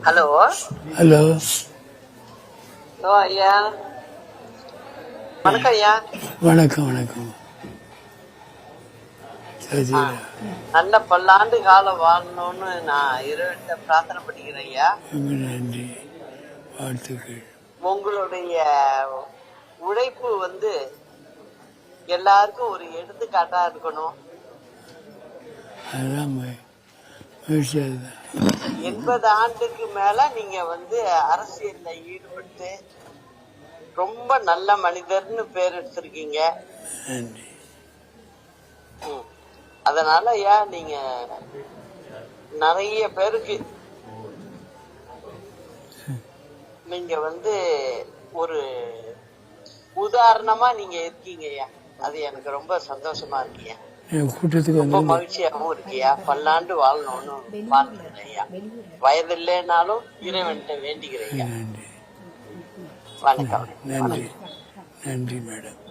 Hello hello. Hello ஐயா, வணக்கம் ஐயா. வணக்கம் வணக்கம். சரி, நல்ல பல்லாண்டு காலம் வாழணும்னு நான் இறைவன்கிட்ட பிரார்த்தனை பண்ணிக்கிறேன் ஐயா. ரொம்ப நன்றி, வாழ்த்துக்கள். உங்களுடைய உழைப்பு எல்லாருக்கும் ஒரு எடுத்துக்காட்டா இருக்கணும். அதுதான் முயற்சி. அதுதான் 80 ஆண்டுக்கு மேல நீங்க அரசியல்ல ஈடுபட்டு ரொம்ப நல்ல மனிதர்னு பேர் எடுத்திருக்கீங்க. நன்றி. அதனால ஐயா, நீங்க நிறைய பேருக்கு நீங்க ஒரு உதாரணமா நீங்க இருக்கீங்க ஐயா. அது எனக்கு ரொம்ப சந்தோஷமா இருக்குயா. கூட்டத்துக்கு ரொம்ப மகிழ்ச்சியாகவும் இருக்கியா. பல்லாண்டு வாழணும்னு வாழ்த்துக்கிறேன் ஐயா. வயது இல்லைனாலும் இறைவன்கிட்ட வேண்டிக்கிறேன் ஐயா. நன்றி. வணக்கம். நன்றி. நன்றி மேடம்.